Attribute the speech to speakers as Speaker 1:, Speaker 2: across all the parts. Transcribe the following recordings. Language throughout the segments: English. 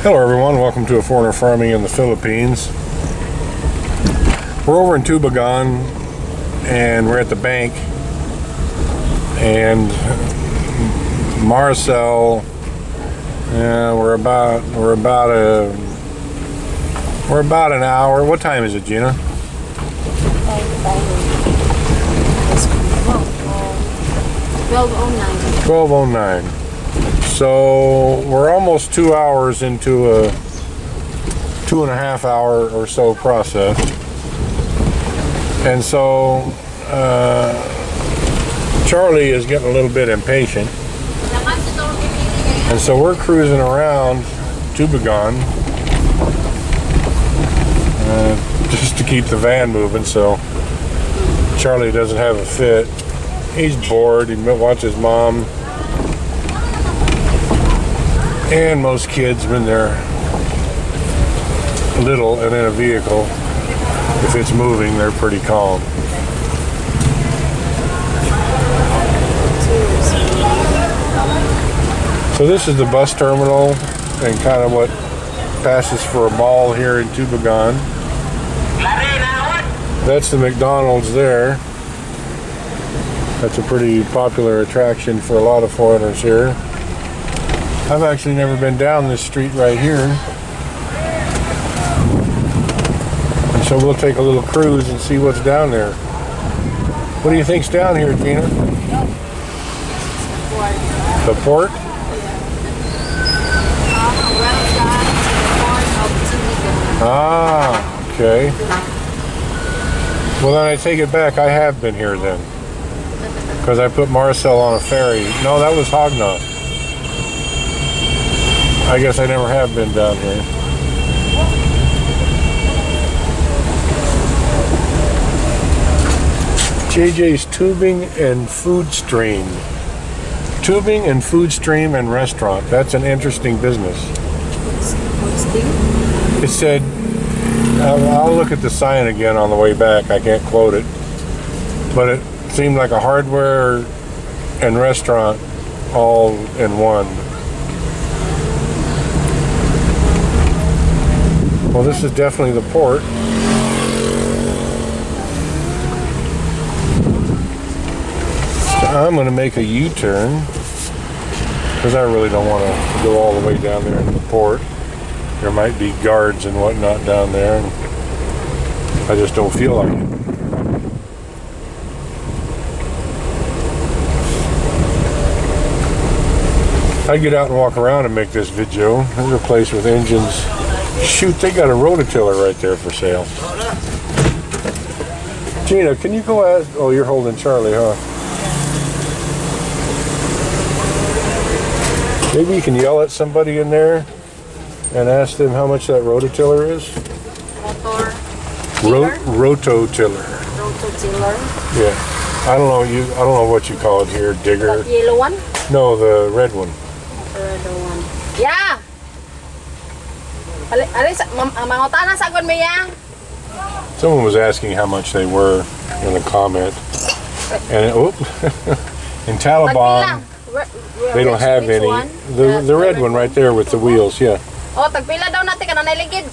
Speaker 1: Hello everyone, welcome to A Foreigner Farming in the Philippines. We're over in Tubagon and we're at the bank, and Maricel, we're about an hour. What time is it, Gina?
Speaker 2: 12:09.
Speaker 1: 12:09. So we're almost 2 hours into a 2.5 hour or so process. And so Charlie is getting a little bit impatient. And so we're cruising around Tubagon just to keep the van moving so Charlie doesn't have a fit. He's bored, he watches mom. And most kids, when they're little and in a vehicle, if it's moving, they're pretty calm. So this is the bus terminal and kind of what passes for a mall here in Tubagon. That's the McDonald's there. That's a pretty popular attraction for a lot of foreigners here. I've actually never been down this street right here. And so we'll take a little cruise and see what's down there. What do you think's down here, Gina? The port? Ah, okay. Well, then I take it back. I have been here then. Because I put Maricel on a ferry. No, that was Hognaw. I guess I never have been down here. JJ's Tubing and Food Stream. Tubing and Food Stream and Restaurant. That's an interesting business. It said, I'll look at the sign again on the way back. I can't quote it. But it seemed like a hardware and restaurant all in one. Well, this is definitely the port. So I'm going to make a U-turn because I really don't want to go all the way down there into the port. There might be guards and whatnot down there, and I just don't feel like it. I'd get out and walk around and make this video. There's a place with engines. Shoot, they got a rototiller right there for sale. Gina, can you go ask? Oh, you're holding Charlie, huh? Maybe you can yell at somebody in there and ask them how much that rototiller is. Rototiller.
Speaker 2: Rototiller.
Speaker 1: Yeah. I don't know what you call it here. Digger.
Speaker 2: The yellow one?
Speaker 1: No, the red one.
Speaker 2: The red one. Yeah.
Speaker 1: Someone was asking how much they were in the comment, and in Taliban they don't have any. The red one right there with the wheels, yeah.
Speaker 2: Oh, tagpila daw natin kana naligid.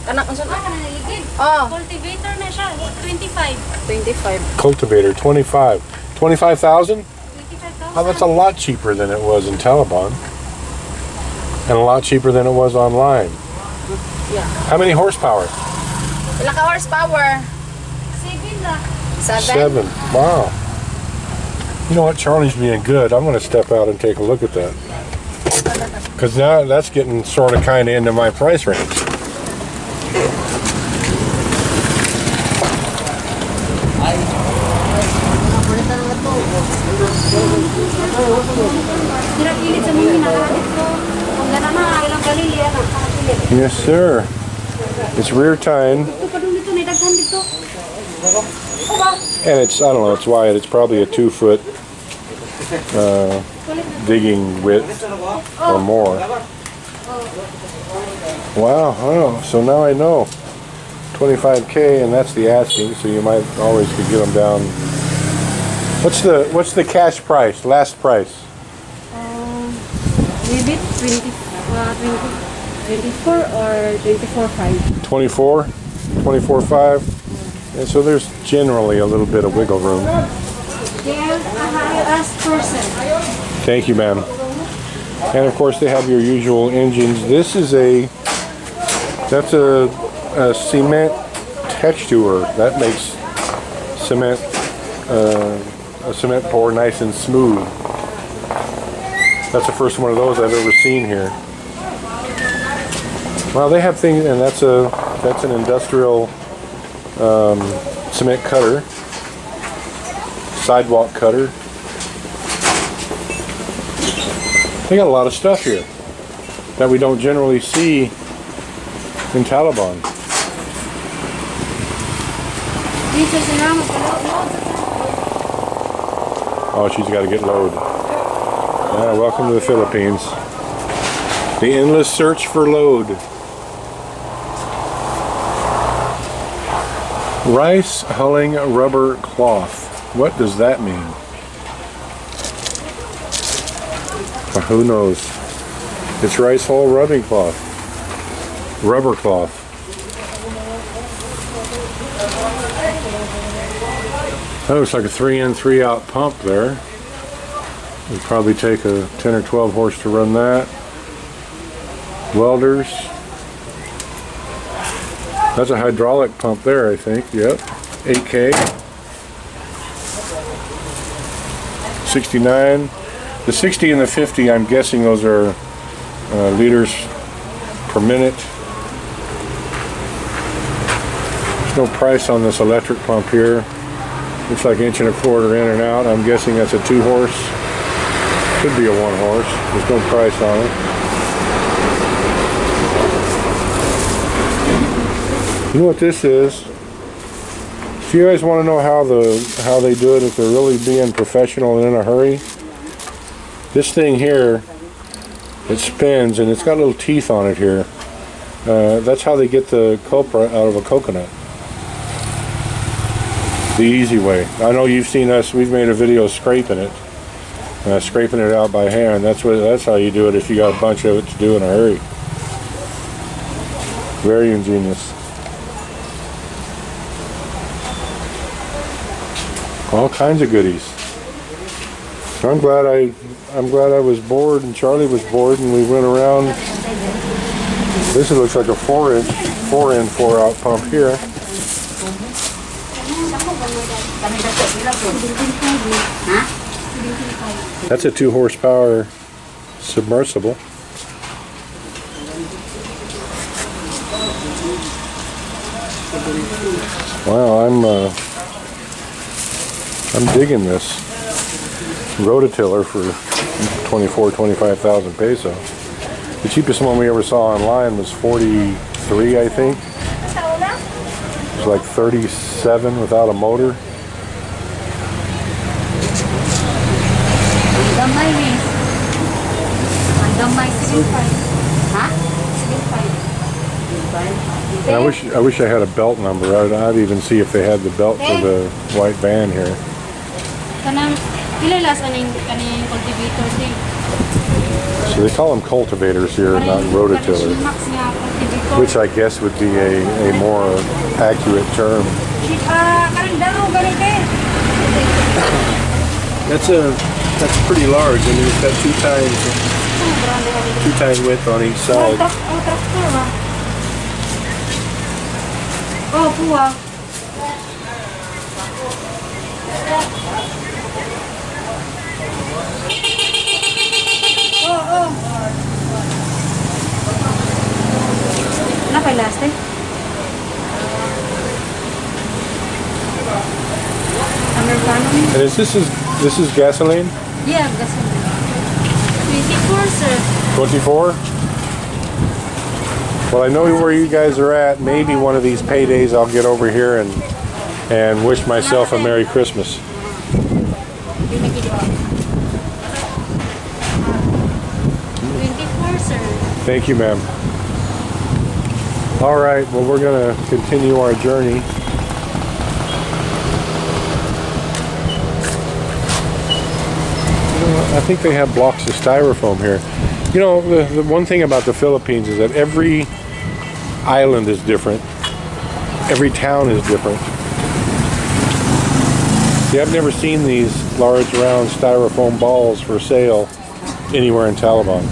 Speaker 2: Kana unsa ka naligid? Oh,
Speaker 3: Cultivator na siya, 25.
Speaker 2: 25.
Speaker 1: Cultivator, 25. 25,000?
Speaker 3: 25,000.
Speaker 1: Oh, that's a lot cheaper than it was in Taliban, and a lot cheaper than it was online.
Speaker 2: Yeah.
Speaker 1: How many horsepower?
Speaker 2: Pila ka horsepower?
Speaker 3: 7 lang.
Speaker 1: 7. Wow. You know what? Charlie's being good. I'm going to step out and take a look at that. Because now that's getting sort of kind of into my price range. Yes, sir. It's rear tine. And it's, I don't know, it's wide. It's probably a 2-foot digging width or more. Wow, oh, so now I know. 25K, and that's the asking, so you might always could get them down. What's the cash price, last price?
Speaker 3: Maybe 20. 24 or 24.5.
Speaker 1: 24, 24.5. And so there's generally a little bit of wiggle room.
Speaker 3: Yeah, I asked person.
Speaker 1: Thank you, ma'am. And of course they have your usual engines. This is that's a cement texturer. That makes cement, a cement pour nice and smooth. That's the first one of those I've ever seen here. Well, they have things, and that's an industrial cement cutter, sidewalk cutter. They got a lot of stuff here that we don't generally see in Taliban. Oh, she's got to get load. Yeah, welcome to the Philippines. The endless search for load. Rice hulling rubber cloth. What does that mean? Well, who knows? It's rice hull rubbing cloth. Rubber cloth. That looks like a 3-in, 3-out pump there. It'd probably take a 10 or 12 horse to run that. Welders. That's a hydraulic pump there, I think. Yep. 8K. 69. The 60 and the 50, I'm guessing those are liters per minute. There's no price on this electric pump here. Looks like 1.25 inches in and out. I'm guessing that's a 2-horse. Could be a 1-horse. There's no price on it. You know what this is? If you guys want to know how they do it, if they're really being professional and in a hurry, this thing here, it spins and it's got little teeth on it here. That's how they get the copra out of a coconut. The easy way. I know you've seen us, we've made a video scraping it. Scraping it out by hand. That's how you do it if you got a bunch of it to do in a hurry. Very ingenious. All kinds of goodies. So I'm glad I was bored and Charlie was bored and we went around. This looks like a 4-in, 4-out pump here. That's a 2-horsepower submersible. Wow, I'm digging this rototiller for 25,000 peso. The cheapest one we ever saw online was 43, I think. It was like 37 without a motor. And I wish I had a belt number. I'd even see if they had the belt for the white van here. So they call them cultivators here, not rototiller, which I guess would be a more accurate term. That's pretty large. I mean, it's got 2 times width on each side.
Speaker 3: Oh, puwa. Oh. Napailaste? Americano?
Speaker 1: And this is gasoline?
Speaker 3: Yeah, gasoline. 24, sir.
Speaker 1: 24? Well, I know where you guys are at. Maybe one of these paydays I'll get over here and wish myself a Merry Christmas.
Speaker 3: 24, sir.
Speaker 1: Thank you, ma'am. All right, well, we're going to continue our journey. I think they have blocks of styrofoam here. You know, the one thing about the Philippines is that every island is different. Every town is different. See, I've never seen these large round styrofoam balls for sale anywhere in Taliban.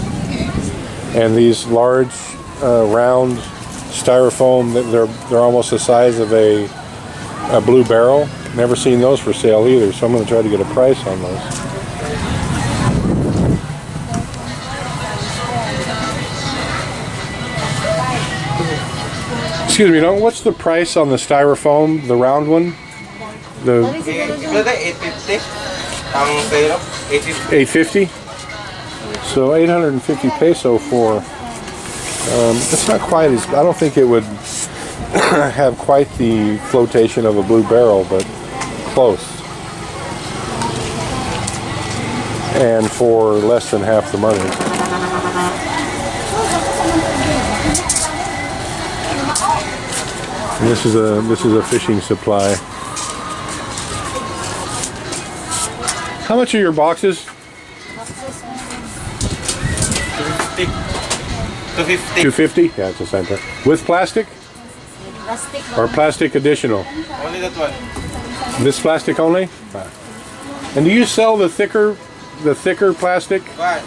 Speaker 1: And these large round styrofoam, they're almost the size of a blue barrel. Never seen those for sale either, so I'm going to try to get a price on those. Excuse me, what's the price on the styrofoam, the round one? The
Speaker 4: Brother, 850. Ang pero, 850.
Speaker 1: 850? So 850 peso for, it's not quite as, I don't think it would have quite the flotation of a blue barrel, but close. And for less than half the money. And this is a fishing supply. How much are your boxes?
Speaker 4: 250.
Speaker 1: 250? Yeah, it's the same price. With plastic?
Speaker 2: Plastic.
Speaker 1: Or plastic additional?
Speaker 4: Only that one.
Speaker 1: This plastic only? Ah. And do you sell the thicker plastic?
Speaker 4: But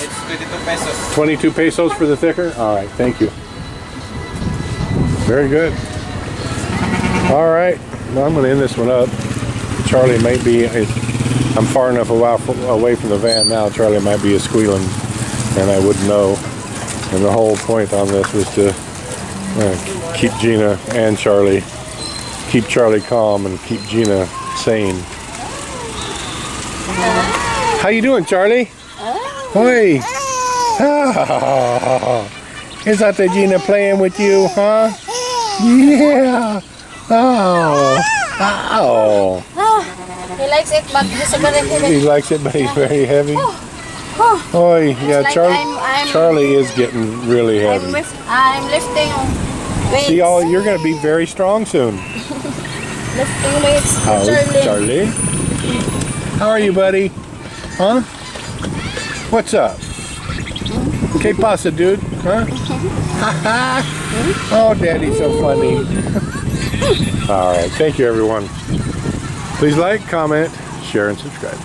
Speaker 4: it's 22 pesos.
Speaker 1: 22 pesos for the thicker? All right, thank you. Very good. All right, well, I'm going to end this one up. Charlie might be, I'm far enough away from the van now, Charlie might be squealing and I wouldn't know. And the whole point on this was to keep Gina and Charlie, keep Charlie calm and keep Gina sane. How you doing, Charlie? Hoi. Oh, is that the Gina playing with you, huh? Yeah. Oh. Oh.
Speaker 2: He likes it, but he's very heavy.
Speaker 1: He likes it, but he's very heavy. Oi, yeah,
Speaker 2: like I'm-
Speaker 1: Charlie is getting really heavy.
Speaker 2: I'm lifting weights.
Speaker 1: See, you're going to be very strong soon.
Speaker 2: Lifting weights.
Speaker 1: How,
Speaker 2: Charlie.
Speaker 1: Charlie? How are you, buddy? Huh? What's up? ¿Qué pasa, dude? Huh? Oh, Daddy's so funny. All right, thank you, everyone. Please like, comment, share, and subscribe.